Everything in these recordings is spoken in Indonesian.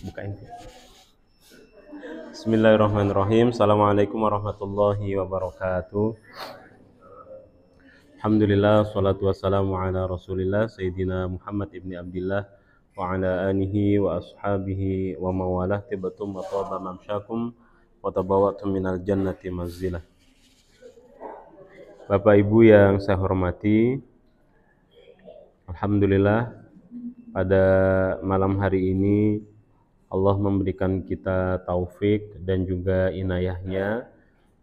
Bukain. Bismillahirrahmanirrahim. Assalamualaikum warahmatullahi wabarakatuh. Alhamdulillah, salatu wassalamu ala rasulillah Sayyidina Muhammad ibni Abdillah wa ala alihi wa ashabihi wa mawalah tibatum wa taba mamsyakum wa tabawatum minal jannati manzilah. Bapak Ibu yang saya hormati, alhamdulillah pada malam hari ini Allah memberikan kita taufik dan juga inayahnya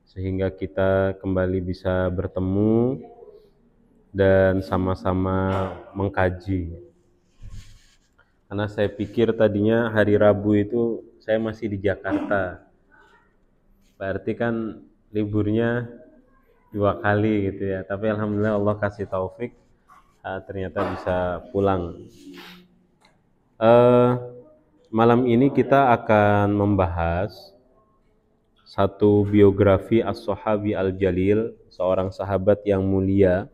sehingga kita kembali bisa bertemu dan sama-sama mengkaji. Karena saya pikir tadinya hari Rabu itu saya masih di Jakarta, berarti kan liburnya 2 kali gitu ya. Tapi alhamdulillah Allah kasih taufik, ternyata bisa pulang. Malam ini kita akan membahas satu biografi As-Sahabi Al-Jalil, seorang sahabat yang mulia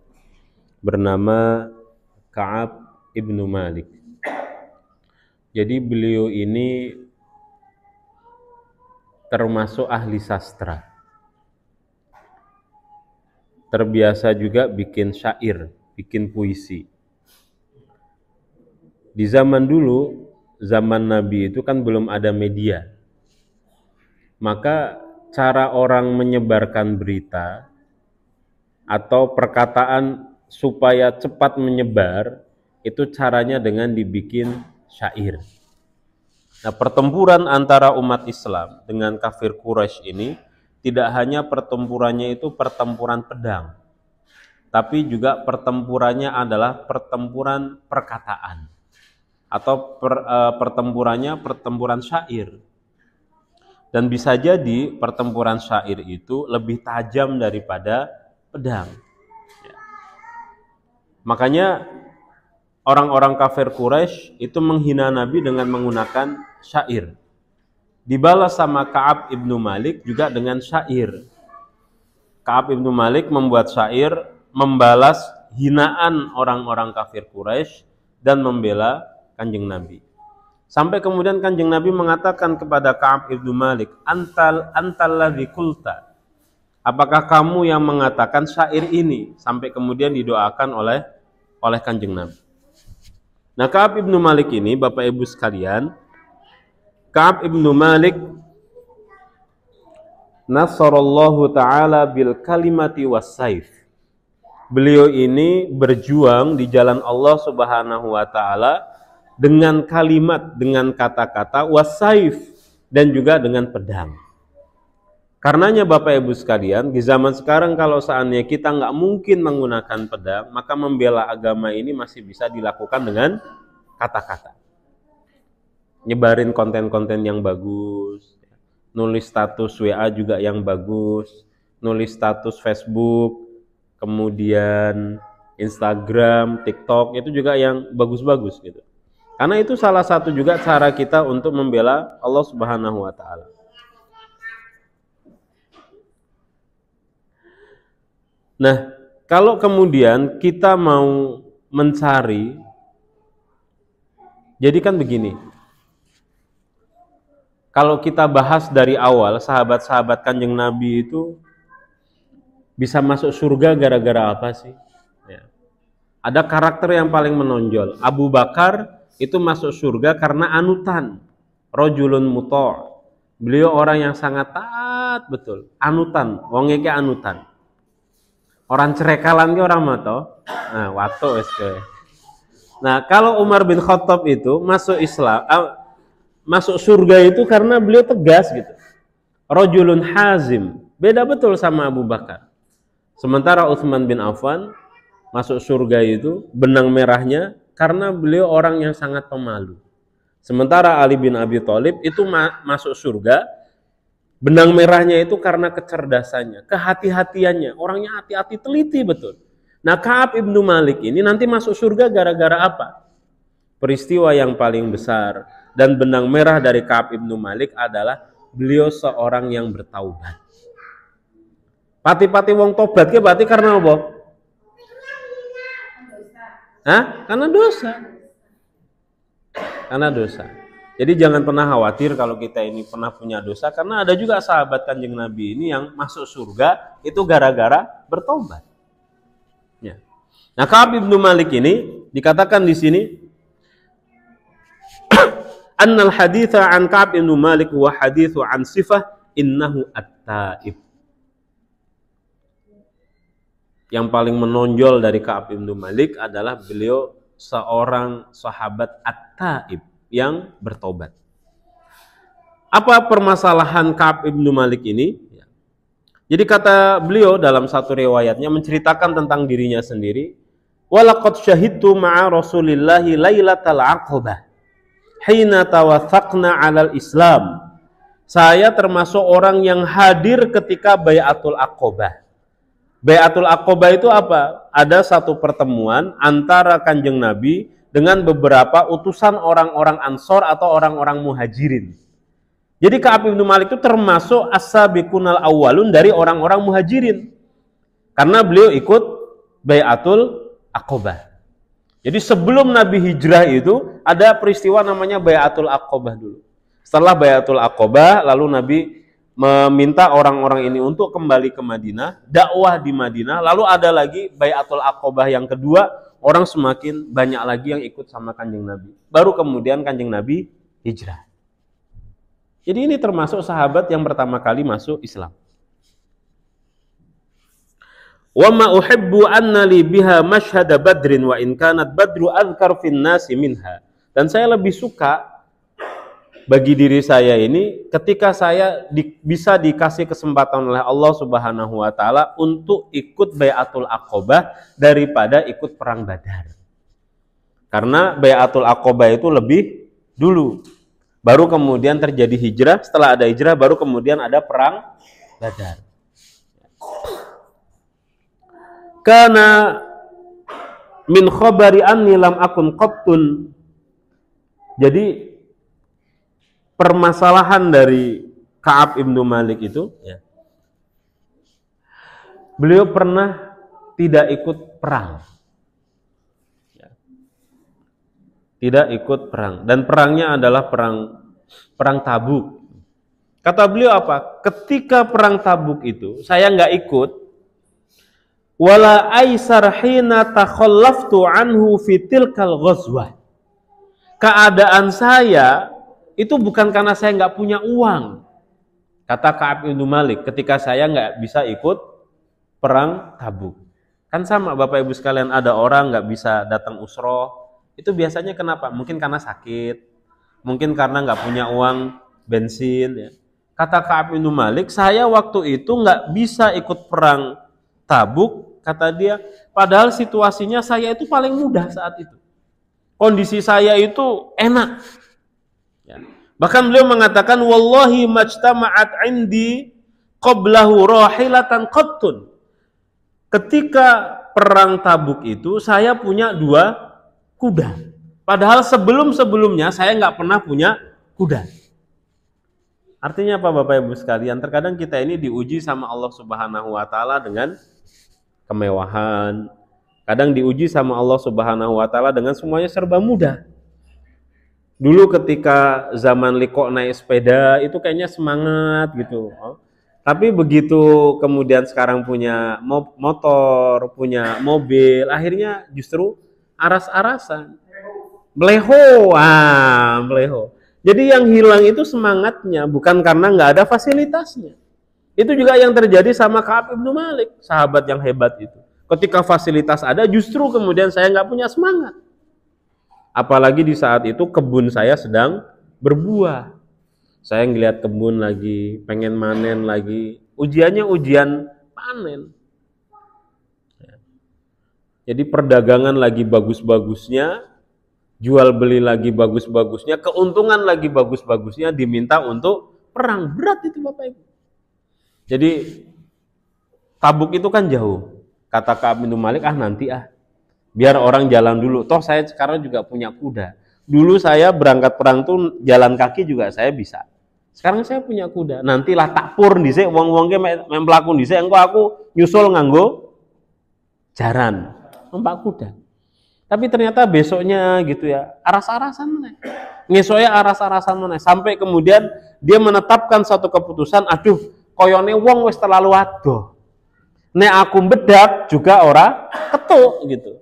bernama Ka'ab ibnu Malik. Jadi beliau ini termasuk ahli sastra. Terbiasa juga bikin syair, bikin puisi. Di zaman dulu, zaman Nabi itu kan belum ada media. Maka cara orang menyebarkan berita atau perkataan supaya cepat menyebar itu caranya dengan dibikin syair. Nah, pertempuran antara umat Islam dengan kafir Quraisy ini tidak hanya pertempurannya itu pertempuran pedang, tapi juga pertempurannya adalah pertempuran perkataan. Atau pertempurannya pertempuran syair. Dan bisa jadi pertempuran syair itu lebih tajam daripada pedang. Ya. Makanya orang-orang kafir Quraisy itu menghina Nabi dengan menggunakan syair. Dibalas sama Ka'ab ibnu Malik juga dengan syair. Ka'ab ibnu Malik membuat syair membalas hinaan orang-orang kafir Quraisy dan membela Kanjeng Nabi. Sampai kemudian Kanjeng Nabi mengatakan kepada Ka'ab ibnu Malik, antal ladzi qulta. Apakah kamu yang mengatakan syair ini? Sampai kemudian didoakan oleh Kanjeng Nabi. Nah, Ka'ab ibnu Malik ini, Bapak Ibu sekalian, Ka'ab ibnu Malik nasarallahu ta'ala bil kalimati was saif. Beliau ini berjuang di jalan Allah Subhanahu wa taala dengan kalimat, dengan kata-kata, wasaif, dan juga dengan pedang. Karenanya Bapak Ibu sekalian, di zaman sekarang kalau seandainya kita nggak mungkin menggunakan pedang, maka membela agama ini masih bisa dilakukan dengan kata-kata. Nyebarin konten-konten yang bagus, nulis status WA juga yang bagus, nulis status Facebook, kemudian Instagram, TikTok, itu juga yang bagus-bagus gitu. Karena itu salah satu juga cara kita untuk membela Allah Subhanahu wa taala. Nah, kalau kemudian kita mau mencari, jadi kan begini. Kalau kita bahas dari awal, sahabat-sahabat Kanjeng Nabi itu bisa masuk surga gara-gara apa sih? Ya. Ada karakter yang paling menonjol. Abu Bakar itu masuk surga karena anutan, rojulun muto'. Beliau orang yang sangat taat betul, anutan, wong iki anutan. Orang cerekalan ke orang mato, nah wato eske. Nah, kalau Umar bin Khattab itu masuk Islam, masuk surga itu karena beliau tegas gitu. Rojulun hazim, beda betul sama Abu Bakar. Sementara Utsman bin Affan masuk surga itu benang merahnya karena beliau orang yang sangat pemalu. Sementara Ali bin Abi Thalib itu masuk surga, benang merahnya itu karena kecerdasannya, kehati-hatiannya, orangnya hati-hati, teliti betul. Nah, Ka'ab ibnu Malik ini nanti masuk surga gara-gara apa? Peristiwa yang paling besar dan benang merah dari Ka'ab ibnu Malik adalah beliau seorang yang bertaubat. Pati-pati wong tobat ke berarti karena apa? Hah? Karena dosa. Karena dosa. Jadi jangan pernah khawatir kalau kita ini pernah punya dosa, karena ada juga sahabat Kanjeng Nabi ini yang masuk surga itu gara-gara bertobat. Ya. Nah, Ka'ab bin Malik ini dikatakan di sini annal haditha an Ka'ab bin Malik wa hadithu an sifah innahu at-taib. Yang paling menonjol dari Ka'ab bin Malik adalah beliau seorang sahabat at-taib yang bertobat. Apa permasalahan Ka'ab bin Malik ini? Jadi kata beliau dalam satu riwayatnya menceritakan tentang dirinya sendiri, walaqad syahidtu ma'a Rasulillahi lailatal aqabah hina tawathaqna 'alal Islam. Saya termasuk orang yang hadir ketika Bai'atul Aqabah. Bai'atul Aqabah itu apa? Ada satu pertemuan antara Kanjeng Nabi dengan beberapa utusan orang-orang Ansor atau orang-orang Muhajirin. Jadi Ka'ab bin Malik itu termasuk as-sabiqunal awwalun dari orang-orang Muhajirin. Karena beliau ikut Bai'atul Aqabah. Jadi sebelum Nabi hijrah itu ada peristiwa namanya Bai'atul Aqabah dulu. Setelah Bai'atul Aqabah lalu Nabi meminta orang-orang ini untuk kembali ke Madinah, dakwah di Madinah, lalu ada lagi Bai'atul Aqabah yang kedua, orang semakin banyak lagi yang ikut sama Kanjeng Nabi. Baru kemudian Kanjeng Nabi hijrah. Jadi ini termasuk sahabat yang pertama kali masuk Islam. Wa ma uhibbu anna li biha mashhada badrin wa in kanat badru adhkar fin nasi minha. Dan saya lebih suka bagi diri saya ini ketika saya bisa dikasih kesempatan oleh Allah Subhanahu wa taala untuk ikut Bai'atul Aqabah daripada ikut perang Badar. Karena Bai'atul Aqabah itu lebih dulu. Baru kemudian terjadi hijrah, setelah ada hijrah baru kemudian ada perang Badar. Karena min khabari anni lam akun qattun. Jadi permasalahan dari Ka'ab bin Malik itu, ya, beliau pernah tidak ikut perang, ya, tidak ikut perang, dan perangnya adalah perang Tabuk. Kata beliau apa? Ketika perang Tabuk itu saya nggak ikut, wala aisar hina takhallaftu anhu fi tilkal ghazwah. Keadaan saya itu bukan karena saya nggak punya uang, kata Ka'ab bin Malik, ketika saya nggak bisa ikut perang Tabuk. Kan sama Bapak Ibu sekalian, ada orang nggak bisa datang usroh, itu biasanya kenapa? Mungkin karena sakit, mungkin karena nggak punya uang bensin. Ya. Kata Ka'ab bin Malik, saya waktu itu nggak bisa ikut perang Tabuk, kata dia, padahal situasinya saya itu paling mudah saat itu. Kondisi saya itu enak. Ya. Bahkan beliau mengatakan wallahi majtama'at indi qablahu rahilatan qattun. Ketika perang Tabuk itu saya punya 2 kuda. Padahal sebelum-sebelumnya saya nggak pernah punya kuda. Artinya apa Bapak Ibu sekalian? Terkadang kita ini diuji sama Allah Subhanahu wa taala dengan kemewahan. Kadang diuji sama Allah Subhanahu wa taala dengan semuanya serba mudah. Dulu ketika zaman Liko naik sepeda itu kayaknya semangat gitu. Tapi begitu kemudian sekarang punya motor, punya mobil, akhirnya justru aras-arasan. Meleho. Jadi yang hilang itu semangatnya, bukan karena nggak ada fasilitasnya. Itu juga yang terjadi sama Ka'ab bin Malik, sahabat yang hebat itu. Ketika fasilitas ada, justru kemudian saya nggak punya semangat. Apalagi di saat itu kebun saya sedang berbuah. Saya ngelihat kebun lagi, pengen manen lagi. Ujiannya ujian panen. Jadi perdagangan lagi bagus-bagusnya, jual beli lagi bagus-bagusnya, keuntungan lagi bagus-bagusnya, diminta untuk perang. Berat itu Bapak Ibu. Jadi Tabuk itu kan jauh. Kata Ka'ab bin Malik, nanti biar orang jalan dulu. Toh saya sekarang juga punya kuda. Dulu saya berangkat perang tuh jalan kaki juga saya bisa. Sekarang saya punya kuda. Nantilah takpur dhisik wong-wong ke memplakun dhisik engko aku nyusul nganggo jaran, numpak kuda. Tapi ternyata besoknya gitu ya, aras-arasan meneh. Ngesoya aras-arasan meneh sampai kemudian dia menetapkan satu keputusan, aduh, koyone wong wis terlalu adoh. Nek aku bedak juga ora ketuk gitu.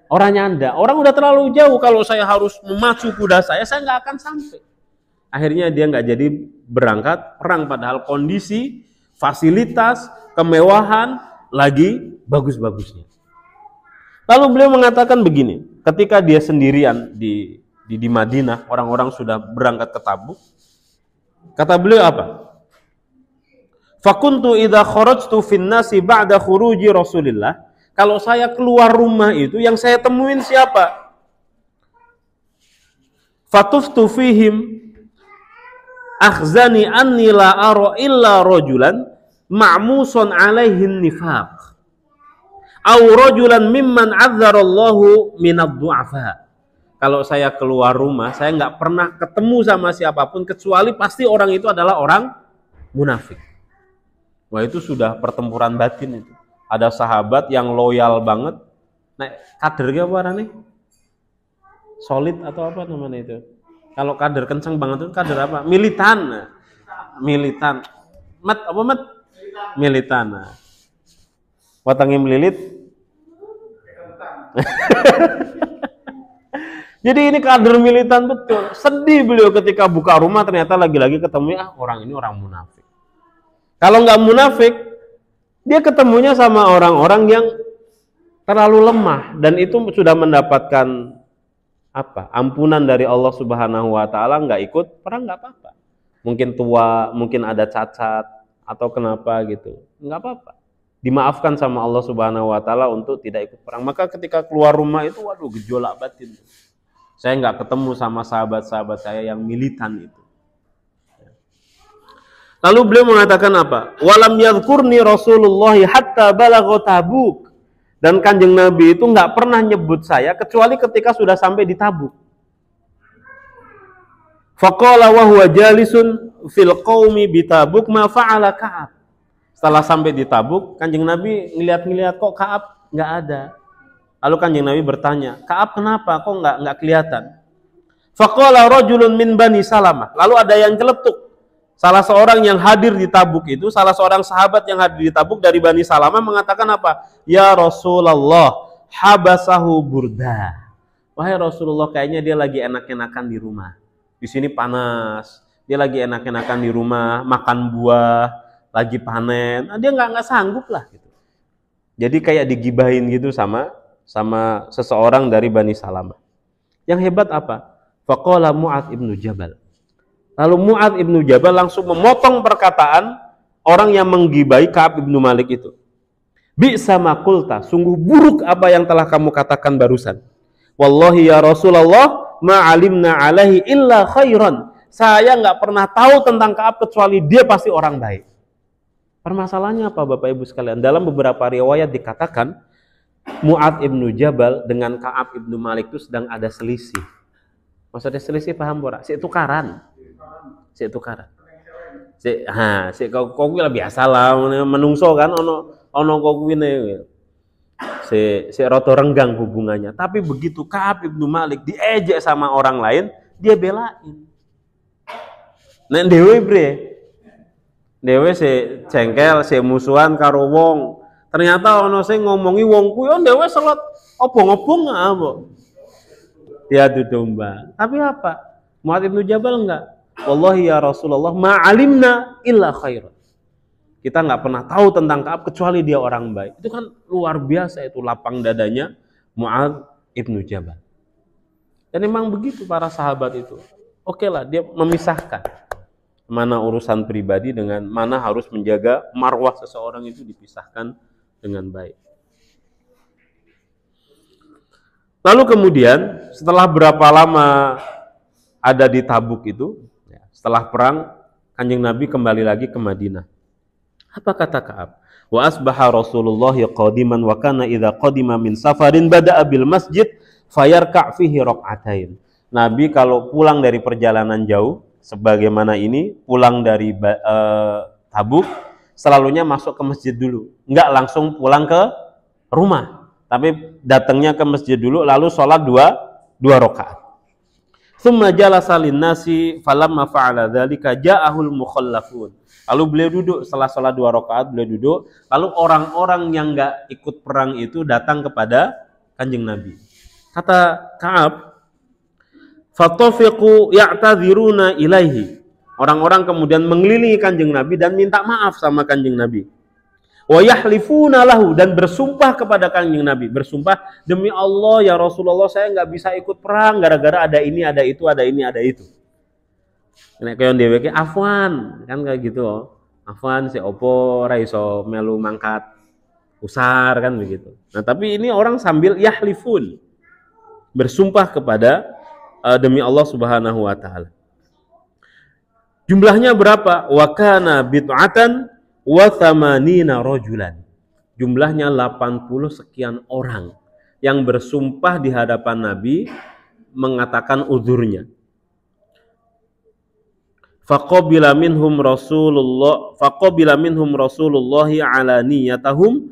Orang nyanda, orang udah terlalu jauh, kalau saya harus memacu kuda saya nggak akan sampai. Akhirnya dia nggak jadi berangkat perang, padahal kondisi, fasilitas, kemewahan lagi bagus-bagusnya. Lalu beliau mengatakan begini, ketika dia sendirian di Madinah, orang-orang sudah berangkat ke Tabuk. Kata beliau apa? Fakuntu idza kharajtu fin nasi ba'da khuruji Rasulillah. Kalau saya keluar rumah itu yang saya temuin siapa? Fatuftu fihim akhzani anni la ara illa rajulan ma'musun alaihin nifaq. Au rajulan mimman azzarallahu minad du'afa. Kalau saya keluar rumah, saya nggak pernah ketemu sama siapapun kecuali pasti orang itu adalah orang munafik. Wah, itu sudah pertempuran batin itu. Ada sahabat yang loyal banget. Nah, kader apa warnanya? Solid atau apa namanya itu? Kalau kader kenceng banget itu kader apa? Militan. Militan. Mat apa mat? Militan. Watangnya melilit. Jadi ini kader militan betul. Sedih beliau ketika buka rumah ternyata lagi-lagi ketemu orang ini orang munafik. Kalau nggak munafik, dia ketemunya sama orang-orang yang terlalu lemah dan itu sudah mendapatkan apa? Ampunan dari Allah Subhanahu wa taala, nggak ikut perang nggak apa-apa. Mungkin tua, mungkin ada cacat atau kenapa gitu. Nggak apa-apa. Dimaafkan sama Allah Subhanahu wa taala untuk tidak ikut perang. Maka ketika keluar rumah itu waduh gejolak batin. Saya nggak ketemu sama sahabat-sahabat saya yang militan itu. Lalu beliau mengatakan apa? Walam yadhkurni Rasulullah hatta balagha Tabuk. Dan Kanjeng Nabi itu nggak pernah nyebut saya kecuali ketika sudah sampai di Tabuk. Faqala wa huwa jalisun fil qaumi bi Tabuk ma fa'ala Ka'ab. Setelah sampai di Tabuk, Kanjeng Nabi ngeliat-ngeliat kok Ka'ab nggak ada. Lalu Kanjeng Nabi bertanya, Ka'ab kenapa? Kok nggak kelihatan? Faqala rajulun min Bani Salamah. Lalu ada yang celetuk. Salah seorang yang hadir di Tabuk itu, salah seorang sahabat yang hadir di Tabuk dari Bani Salamah mengatakan apa? Ya Rasulullah, habasahu burda. Wahai Rasulullah, kayaknya dia lagi enak-enakan di rumah. Di sini panas. Dia lagi enak-enakan di rumah, makan buah, lagi panen. Nah, dia nggak sanggup lah gitu. Jadi kayak digibahin gitu sama seseorang dari Bani Salamah. Yang hebat apa? Faqala Mu'adz ibnu Jabal. Lalu Mu'adz ibnu Jabal langsung memotong perkataan orang yang menggibai Ka'ab ibnu Malik itu. Bi'sa ma qulta, sungguh buruk apa yang telah kamu katakan barusan. Wallahi ya Rasulullah, ma alimna alaihi illa khairan. Saya nggak pernah tahu tentang Ka'ab kecuali dia pasti orang baik. Permasalahannya apa Bapak Ibu sekalian? Dalam beberapa riwayat dikatakan Mu'adz ibnu Jabal dengan Ka'ab ibnu Malik itu sedang ada selisih. Maksudnya selisih paham ora? Si tukaran. Si kau kuwi lah biasa lah menungso kan ono kau kuwi si rada renggang hubungannya. Tapi begitu Ka'ab ibnu Malik diejek sama orang lain, dia belain. Nek dewe si jengkel, si musuhan karo wong. Ternyata ono sing ngomongi wong kuwi dewe selot obong-obong apa. Diadu domba. Tapi apa? Mu'adz ibnu Jabal enggak. Wallahi ya Rasulullah ma alimna illa khairan. Kita enggak pernah tahu tentang Ka'ab kecuali dia orang baik. Itu kan luar biasa itu lapang dadanya Mu'adz ibnu Jabal. Dan memang begitu para sahabat itu. Oke lah, dia memisahkan mana urusan pribadi dengan mana harus menjaga marwah seseorang itu dipisahkan dengan baik. Lalu kemudian setelah berapa lama ada di Tabuk itu, setelah perang, Kanjeng Nabi kembali lagi ke Madinah. Apa kata Ka'ab? Wa asbaha Rasulullah qadiman wa kana idza qadima min safarin bada'a bil masjid fayarka' fihi rak'atain. Nabi kalau pulang dari perjalanan jauh sebagaimana ini, pulang dari Tabuk, selalunya masuk ke masjid dulu. Enggak langsung pulang ke rumah. Tapi datangnya ke masjid dulu lalu sholat dua rakaat. Tsumma jalasa lin-nasi falamma fa'ala dzalika ja'ahul mukhallafun. Lalu beliau duduk setelah sholat 2 rakaat, beliau duduk, lalu orang-orang yang enggak ikut perang itu datang kepada Kanjeng Nabi. Kata Ka'ab, fatafiqu ya'tadziruna ilaihi. Orang-orang kemudian mengelilingi Kanjeng Nabi dan minta maaf sama Kanjeng Nabi. Wa yahlifuna lahu, dan bersumpah kepada Kanjeng Nabi, bersumpah, demi Allah ya Rasulullah saya nggak bisa ikut perang gara-gara ada ini, ada itu, ada ini, ada itu. Nek koyo dheweke afwan, kan kayak gitu. Afwan si opo ra iso melu mangkat usar kan begitu. Nah, tapi ini orang sambil yahlifun, bersumpah kepada demi Allah Subhanahu wa taala. Jumlahnya berapa? Wa kana bid'atan wa thamanina rajulan. Jumlahnya 80 sekian orang yang bersumpah di hadapan Nabi mengatakan uzurnya. Faqabila minhum Rasulullah ala niyatahum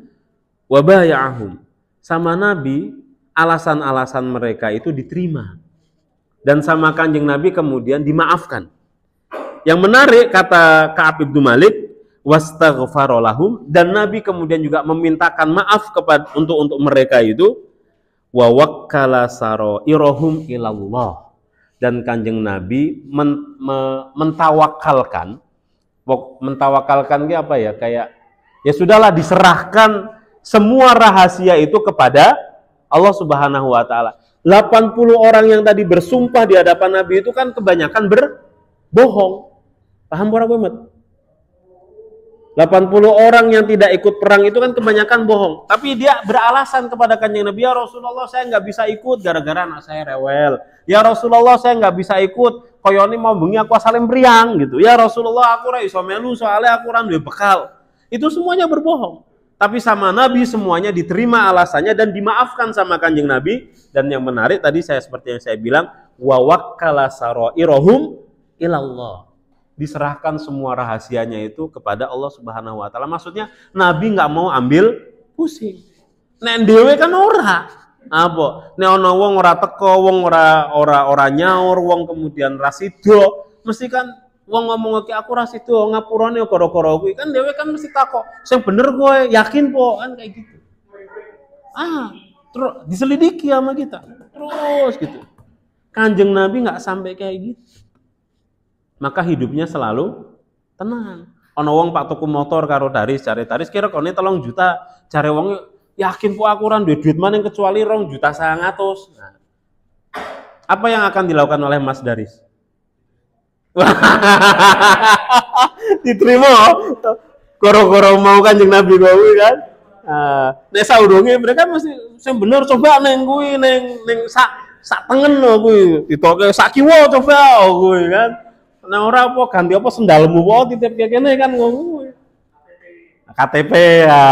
wa bay'ahum. Sama Nabi alasan-alasan mereka itu diterima. Dan sama Kanjeng Nabi kemudian dimaafkan. Yang menarik kata Ka'ab bin Malik, wastaghfara lahum, dan Nabi kemudian juga memintakan maaf kepada untuk mereka itu, wa wakkala sarairahum ilallah. Dan Kanjeng Nabi mentawakalkan apa ya, kayak ya sudahlah diserahkan semua rahasia itu kepada Allah Subhanahu wa taala. 80 orang yang tadi bersumpah di hadapan Nabi itu kan kebanyakan berbohong. Paham para umat? 80 orang yang tidak ikut perang itu kan kebanyakan bohong. Tapi dia beralasan kepada Kanjeng Nabi, ya Rasulullah saya nggak bisa ikut gara-gara anak saya rewel. Ya Rasulullah saya nggak bisa ikut, koyoni mau bengi aku asalin priang gitu. Ya Rasulullah aku ra iso melu soalnya aku ra duwe bekal. Itu semuanya berbohong. Tapi sama Nabi semuanya diterima alasannya dan dimaafkan sama Kanjeng Nabi. Dan yang menarik tadi seperti yang saya bilang, wa wakkala sarairahum ilallah. Diserahkan semua rahasianya itu kepada Allah Subhanahu wa taala. Maksudnya Nabi nggak mau ambil pusing. Nek dhewe kan ora. Apa? Nek ana wong ora teko, wong ora nyaur, wong kemudian rasido, mesti kan wong ngomong ke aku rasido, ngapurane gara-gara kuwi. Kan dhewe kan mesti takok, sing bener kowe yakin po kan kayak gitu. Terus diselidiki sama kita. Terus gitu. Kanjeng Nabi nggak sampai kayak gitu. Maka hidupnya selalu tenang. Ono wong pak tuku motor karo Daris, cari Daris kira kone 3 juta, cari wong yakin po aku ora duwe duit maning kecuali 2,9 juta. Nah, apa yang akan dilakukan oleh Mas Daris? Diterima goro-goro mau Kanjeng Nabi kuwi kan. Nek saurunge mereka mesti sing bener coba ning kuwi ning sak tengen lho kuwi, ditoke sak kiwa coba kuwi kan. Nah ora apa ganti apa sendalmu wae titip kene kan ngono. KTP ya.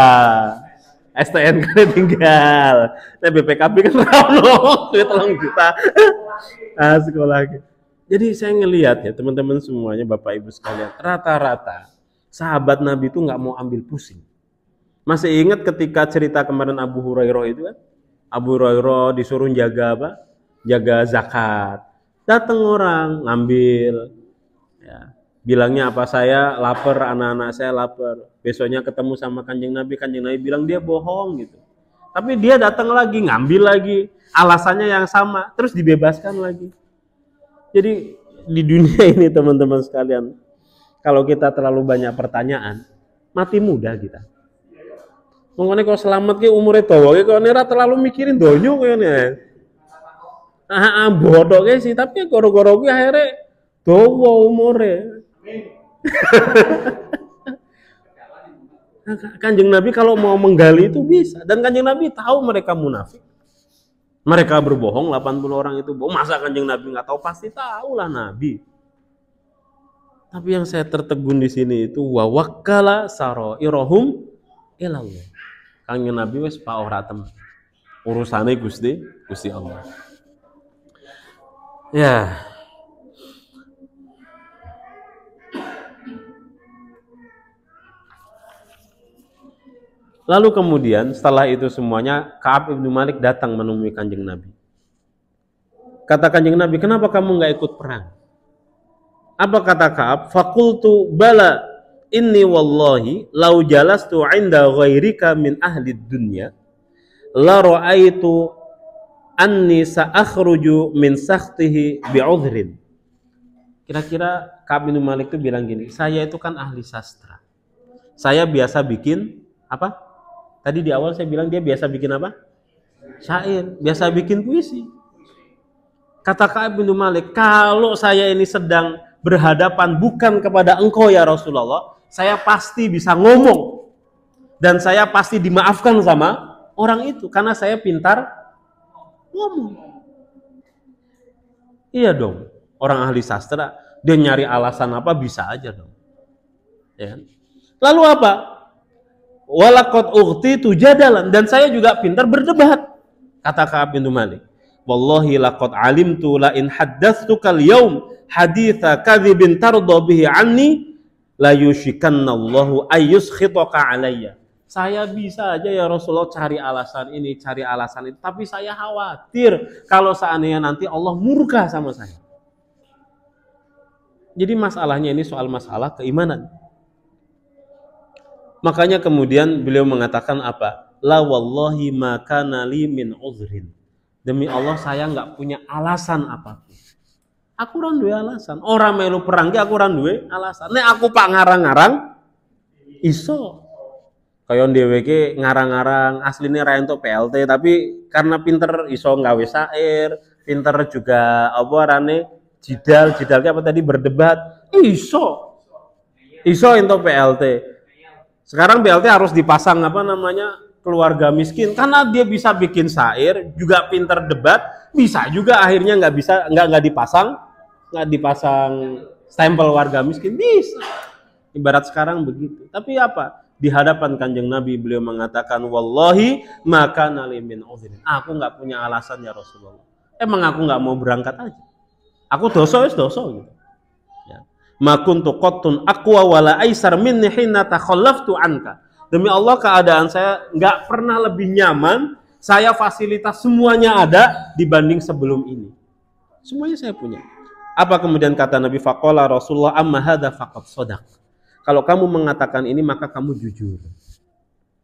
STNK tinggal. Nek BPKB kan ora ono, duit 3 juta. Sekolah gitu. Jadi saya ngelihat ya teman-teman semuanya Bapak Ibu sekalian, rata-rata sahabat Nabi itu nggak mau ambil pusing. Masih ingat ketika cerita kemarin Abu Hurairah itu kan? Abu Hurairah disuruh jaga apa? Jaga zakat. Datang orang ngambil. Ya, bilangnya apa, saya lapar, anak-anak saya lapar. Besoknya ketemu sama Kanjeng Nabi bilang dia bohong gitu. Tapi dia datang lagi, ngambil lagi, alasannya yang sama, terus dibebaskan lagi. Jadi di dunia ini teman-teman sekalian, kalau kita terlalu banyak pertanyaan, mati muda kita. Mengone kok selamat ke umure dawa kok ora terlalu mikirin donya kene. Bodoh sih, tapi goro-goro kuwi akhirnya dawa umure. Kanjeng Nabi kalau mau menggali itu bisa, dan Kanjeng Nabi tahu mereka munafik. Mereka berbohong, 80 orang itu bohong. Masa Kanjeng Nabi nggak tahu? Pasti tahu lah Nabi. Tapi yang saya tertegun di sini itu wa wakkala sarairahum ilallah. Kanjeng Nabi wis pak ora temen. Urusane Gusti Allah. Ya. Lalu kemudian setelah itu semuanya Ka'ab ibnu Malik datang menemui Kanjeng Nabi. Kata Kanjeng Nabi, kenapa kamu nggak ikut perang? Apa kata Ka'ab? Fakultu bala inni wallahi lau jalastu inda ghairika min ahli dunya la ra'aitu anni sa'akhruju min sakhtihi bi'udhrin. Kira-kira Ka'ab bin Malik itu bilang gini, saya itu kan ahli sastra. Saya biasa bikin apa? Tadi di awal saya bilang dia biasa bikin apa? Syair, biasa bikin puisi. Kata Ka'ab bin Malik, kalau saya ini sedang berhadapan bukan kepada engkau ya Rasulullah, saya pasti bisa ngomong. Dan saya pasti dimaafkan sama orang itu, karena saya pintar ngomong. Iya dong, orang ahli sastra, dia nyari alasan apa bisa aja dong. Ya. Lalu apa? Walaqad ughtitu jadalan, dan saya juga pintar berdebat. Kata Ka'ab bin Malik, wallahi laqad alimtu la in haddatsuka al-yaum haditha kadhibin tarda bihi anni la yushikanna Allahu ayyuskhitaka alayya. Saya bisa aja ya Rasulullah cari alasan ini, cari alasan itu, tapi saya khawatir kalau seandainya nanti Allah murka sama saya. Jadi masalahnya ini soal masalah keimanan. Makanya kemudian beliau mengatakan apa? La wallahi ma kana li min uzrin. Demi Allah saya nggak punya alasan apapun. Aku ora duwe alasan. Orang melu perang ki aku ora duwe alasan. Nek aku pak ngarang-ngarang iso. Kaya dhewe ki ngarang-ngarang asline ra entuk PLT tapi karena pinter iso nggawe syair, pinter juga apa arane jidal ki apa tadi berdebat, iso. Iso entuk PLT. Sekarang BLT harus dipasang apa namanya keluarga miskin karena dia bisa bikin syair juga pinter debat, bisa juga akhirnya nggak dipasang stempel warga miskin, bisa. Ibarat sekarang begitu. Tapi apa? Di hadapan Kanjeng Nabi beliau mengatakan wallahi maka nalimin uzrin. Aku nggak punya alasan ya Rasulullah. Emang aku nggak mau berangkat aja. Aku dosa gitu. Ma kuntu qattun aqwa wala aisar minni hina takhallaftu anka. Demi Allah keadaan saya nggak pernah lebih nyaman, saya fasilitas semuanya ada dibanding sebelum ini. Semuanya saya punya. Apa kemudian kata Nabi faqala Rasulullah amma hadza faqad shadaq. Kalau kamu mengatakan ini maka kamu jujur.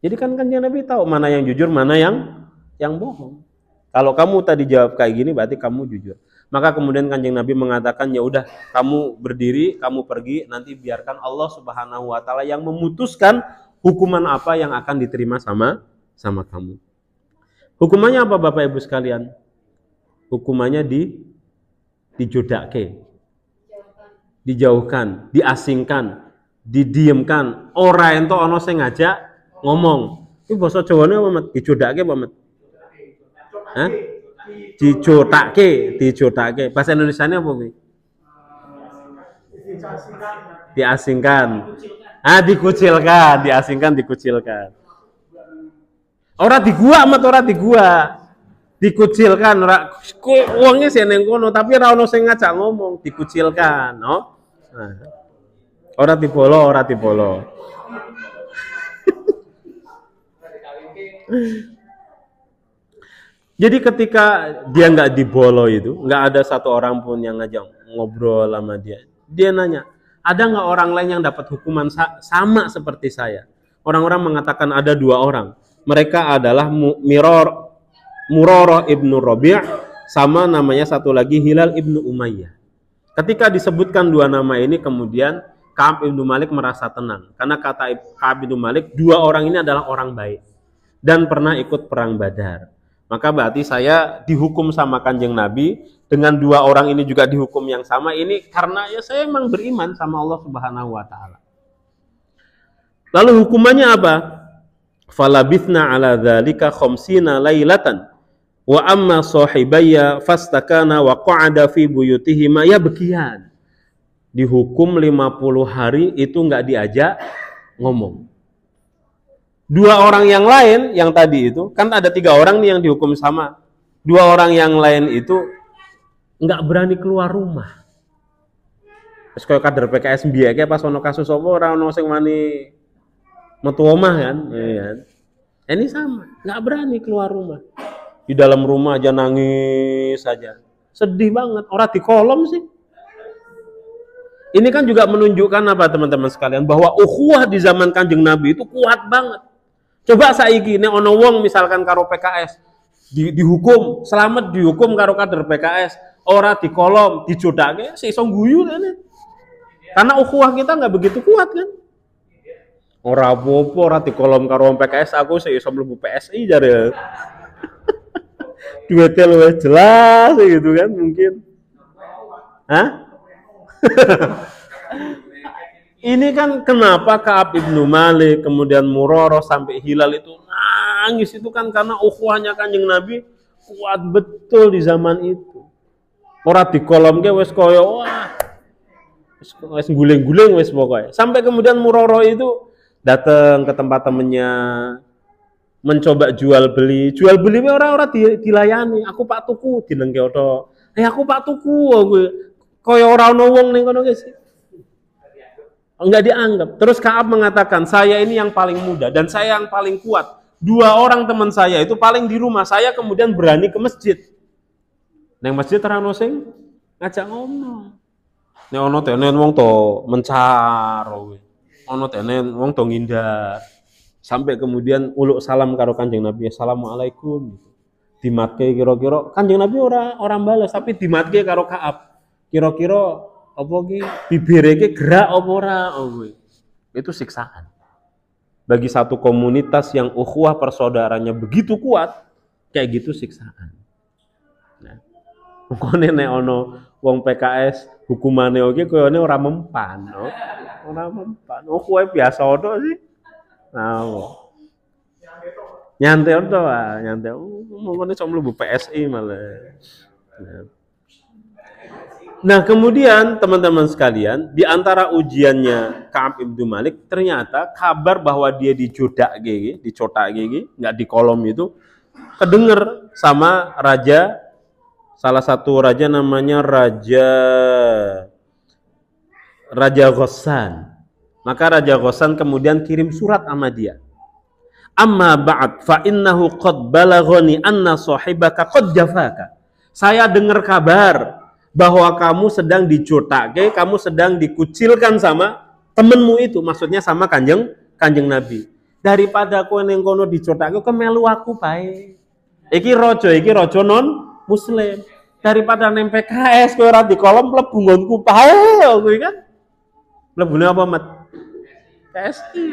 Jadi kan Nabi tahu mana yang jujur, mana yang bohong. Kalau kamu tadi jawab kayak gini berarti kamu jujur. Maka kemudian Kanjeng Nabi mengatakan ya udah kamu berdiri, kamu pergi, nanti biarkan Allah Subhanahu wa taala yang memutuskan hukuman apa yang akan diterima sama kamu. Hukumannya apa Bapak Ibu sekalian? Hukumannya dijodake. Dijauhkan, diasingkan, didiamkan. Ora ento ana sing ngajak ngomong. Iki basa Jawane apa, Mat? Dijodake apa, Mat? Hah? Dijodake. Bahasa Indonesianya apa, Bi? Diasingkan. Dikucilkan, diasingkan, dikucilkan. Ora digua, Mat, ora digua. Dikucilkan, ora wonge sing ning kono, tapi ora ono sing ngajak ngomong, dikucilkan, no? Nah. Ora dibolo. Jadi ketika dia nggak dibolo itu, nggak ada satu orang pun yang ngajak ngobrol sama dia. Dia nanya, ada nggak orang lain yang dapat hukuman sama seperti saya? Orang-orang mengatakan ada 2 orang. Mereka adalah Murarah ibnu Rabi' sama namanya satu lagi Hilal ibnu Umayyah. Ketika disebutkan 2 nama ini, kemudian Ka'ab ibnu Malik merasa tenang. Karena kata Ka'ab ibnu Malik, 2 orang ini adalah orang baik dan pernah ikut perang Badar. Maka berarti saya dihukum sama Kanjeng Nabi, dengan 2 orang ini juga dihukum yang sama, ini karena ya saya memang beriman sama Allah Subhanahu wa taala. Lalu hukumannya apa? Falabithna ala dzalika khamsina lailatan wa amma sahibayya fastakana wa qa'ada fi buyutihima yabkiyan. Dihukum 50 hari itu enggak diajak ngomong. 2 orang yang lain yang tadi itu, kan ada 3 orang nih yang dihukum sama. 2 orang yang lain itu enggak berani keluar rumah. Terus kayak kader PKS biaya pas ono kasus apa ora ono sing wani metu omah kan, iya. Ini sama, nggak berani keluar rumah. Di dalam rumah aja nangis saja. Sedih banget, orang di kolom sih. Ini kan juga menunjukkan apa teman-teman sekalian, bahwa ukhuwah di zaman Kanjeng Nabi itu kuat banget. Coba saiki nek ono wong misalkan karo PKS dihukum, selamat dihukum karo kader PKS, ora di kolom, dijodake sik iso guyu kan. Karena ukhuwah kita nggak begitu kuat kan. Ora apa-apa ora di kolom karo PKS, aku sik iso mlebu PSI jare. Duitnya luwih jelas gitu kan mungkin. Hah? Ini kan kenapa Ka'ab ibnu Malik, kemudian Murarah sampai Hilal itu nangis itu kan karena ukhuwahnya Kanjeng Nabi kuat betul di zaman itu. Ora di kolom ke wis koyo wah. Wis guling-guling wis pokoknya. Sampai kemudian Murarah itu datang ke tempat temennya, mencoba jual beli orang-orang dilayani. Aku Pak Tuku dilengke oto. Aku Pak Tuku koyo ora ono wong ning kono guys. Enggak dianggap. Terus Ka'ab mengatakan, saya ini yang paling muda dan saya yang paling kuat. 2 orang teman saya itu paling di rumah. Saya kemudian berani ke masjid. Neng masjid ora ono sing ngajak ngomong. Nek ono tenen wong to mencar. Ono tenen wong to ngindar. Sampai kemudian uluk salam karo Kanjeng Nabi, assalamualaikum. Dimatke kira-kira Kanjeng Nabi orang balas, tapi dimatke karo Ka'ab. Kira-kira apa ki bibire ki gerak apa ora? Itu siksaan. Bagi satu komunitas yang ukhuwah persaudaranya begitu kuat, kayak gitu siksaan. Nah, pokoknya nek ono wong PKS hukumane oke koyone ora mempan, ora mempan. Kowe biasa odo sih. Nah, nyantai odo nyantai. Mongkone sok mlebu PSI malah. Nah, kemudian teman-teman sekalian, di antara ujiannya Ka'ab ibnu Malik, ternyata kabar bahwa dia dicotak gigi, nggak di kolom itu, kedenger sama raja, salah satu raja namanya Raja Ghassan. Maka Raja Ghassan kemudian kirim surat sama dia. Amma ba'd fa innahu qad balaghani anna sahibaka qad jafaka. Saya dengar kabar bahwa kamu sedang dicotake, kamu sedang dikucilkan sama temenmu itu, maksudnya sama kanjeng Nabi. Daripada kowe ning kono dicotake, kowe melu aku bae. Iki raja non muslim. Daripada nang PKS kowe ora di kolom mlebu nggonku bae kowe kan. Mlebune apa, Mat? PSI.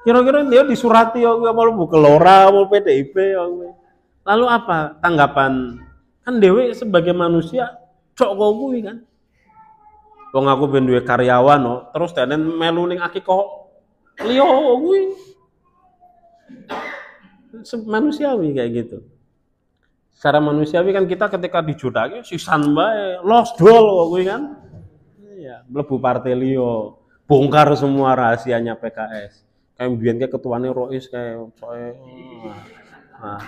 Kira-kira dia disurati kowe mlebu Gelora, mau PDIP kowe. Lalu apa tanggapan? Kan dewe sebagai manusia cok kuwi kan. Wong aku ben duwe karyawan terus tenen melu ning akikah liya kuwi. Manusiawi kayak gitu. Secara manusiawi kan kita ketika dijodake sisan bae, losdol kuwi kan. Iya, mlebu partai liya, bongkar semua rahasianya PKS. Kayak mbiyen ketuane Rois kayak soe. Nah,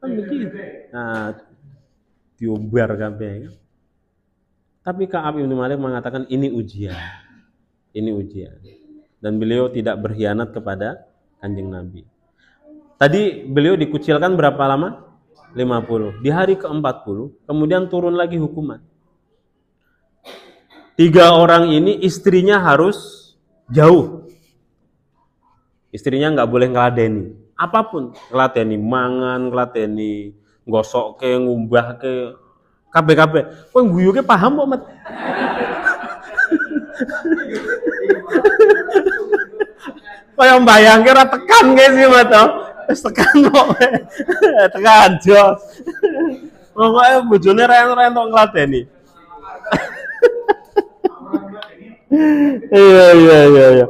begitu. Nah, diumbar kabeh. Tapi Ka'ab ibnu Malik mengatakan ini ujian. Ini ujian. Dan beliau tidak berkhianat kepada Kanjeng Nabi. Tadi beliau dikucilkan berapa lama? 50. Di hari ke-40 kemudian turun lagi hukuman. 3 orang ini istrinya harus jauh. Istrinya nggak boleh ngeladeni. Apapun, ngeladeni mangan, ngeladeni gosok ke, ngumbah ke, kabeh-kabeh. Kowe guyuke paham kok, Mat? Kaya mbayangke ora tekan ge sih, Mat. Wis tekan kok. Tekan jos. Pokoke bojone rent-rentok ngladeni. Iya.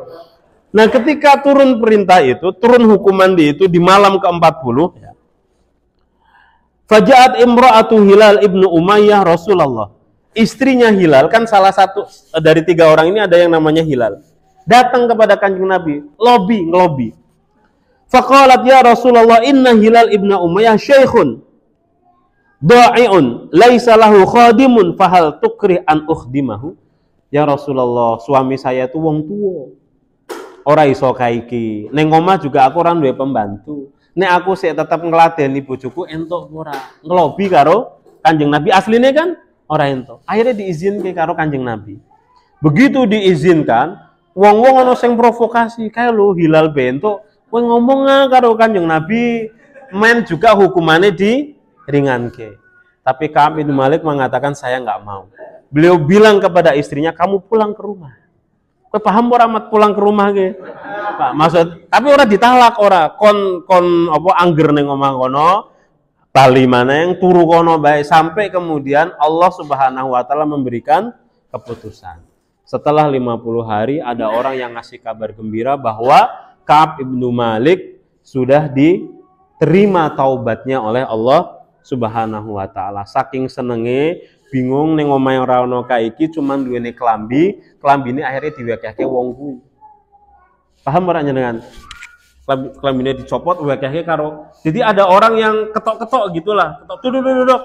Nah, ketika turun perintah itu, turun hukuman itu di malam ke-40, Faja'at imra'atu Hilal ibnu Umayyah Rasulullah. Istrinya Hilal, kan salah satu dari 3 orang ini ada yang namanya Hilal. Datang kepada Kanjeng Nabi, ngelobi. Faqalat ya Rasulullah, inna Hilal ibnu Umayyah syaikhun da'i'un laisa lahu khadimun fahal tukri an ukhdimahu. Ya Rasulullah, suami saya itu wong tua. ora iso kaiki. Ning omah juga aku ora duwe pembantu. Nek aku sik tetep ngladeni bojoku entuk ora. Ngelobi karo Kanjeng Nabi asline kan ora entuk. Akhirnya diizinke karo Kanjeng Nabi. Begitu diizinkan, wong-wong ana sing provokasi, kae lho hilal bentuk, kowe ngomong karo Kanjeng Nabi, men juga hukumannya diringanke. Tapi Ka'ab bin Malik mengatakan saya nggak mau. Beliau bilang kepada istrinya, kamu pulang ke rumah. Kowe paham ora mat pulang ke rumah ge? Pak, maksud tapi ora ditalak ora, kon apa angger ning omah kono, bali maneng turu kono bae sampai kemudian Allah Subhanahu wa taala memberikan keputusan. Setelah 50 hari ada orang yang ngasih kabar gembira bahwa Ka'ab bin Malik sudah diterima taubatnya oleh Allah Subhanahu wa taala. Saking senenge bingung ning omahe ora ono kaiki cuman duwene klambi, klambine akhirnya diwekehke wong kuwi. Paham ora jenengan? Klambine dicopot wekehke karo. Jadi ada orang yang ketok-ketok gitulah, ketok duduk.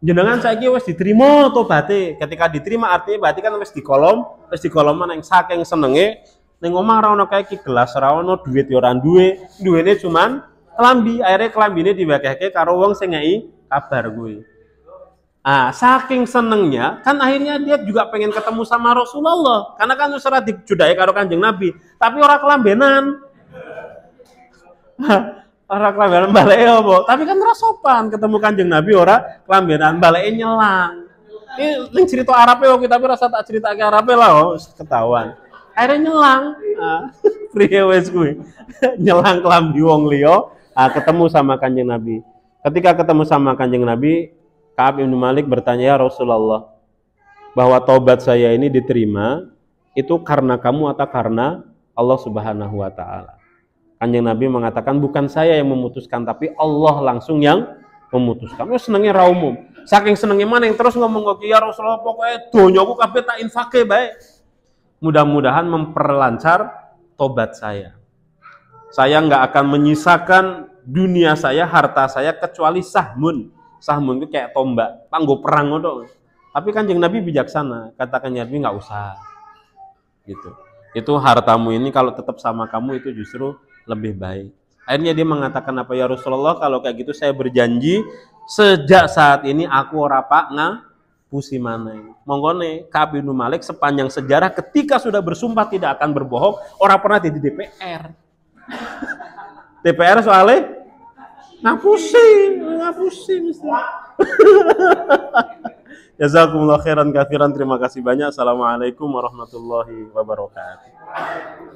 Jenengan saiki wis diterima tobaté. Ketika diterima artinya berarti kan wis dikolom nang saking senenge ning omah ora ono kaiki gelas ora ono duit ya ora duwe, duwene cuman klambi, akhirnya klambine diwekehke karo wong sing ngei kabar kuwi. Ah, saking senengnya kan akhirnya dia juga pengen ketemu sama Rasulullah karena kan wis ora dijudai karo Kanjeng Nabi, tapi ora kelambenan. Ora kelambenan baleke apa? Tapi kan ora sopan ketemu Kanjeng Nabi ora kelambenan, baleke nyelang. Ini ning cerita Arabe kok tapi rasa tak ceritake Arabe lah, ketahuan. Akhirnya nyelang. Priye wis kuwi. Nyelang kelambi wong liya, ketemu sama Kanjeng Nabi. Ketika ketemu sama Kanjeng Nabi, Ka'ab bin Malik bertanya, "Ya Rasulullah, bahwa taubat saya ini diterima itu karena kamu atau karena Allah Subhanahu wa taala?" Kanjeng Nabi mengatakan bukan saya yang memutuskan tapi Allah langsung yang memutuskan. Wis senenge ra umum. Saking senenge maning terus ngomong kok ya Rasulullah pokoke donyaku kabeh tak infake bae. Mudah-mudahan memperlancar tobat saya. Saya nggak akan menyisakan dunia saya, harta saya kecuali sahmun. Sahmun itu kayak tombak, panggo perang ngono. Tapi Kanjeng Nabi bijaksana, katakan Nabi nggak usah. Gitu. Itu hartamu ini kalau tetap sama kamu itu justru lebih baik. Akhirnya dia mengatakan apa ya Rasulullah kalau kayak gitu saya berjanji sejak saat ini aku ora pak ngapusi maneh. Monggone Ka'ab bin Malik sepanjang sejarah ketika sudah bersumpah tidak akan berbohong, ora pernah di DPR. DPR soalnya ngapusi mesti. Jazakumullah khairan katsiran, terima kasih banyak. Assalamualaikum warahmatullahi wabarakatuh.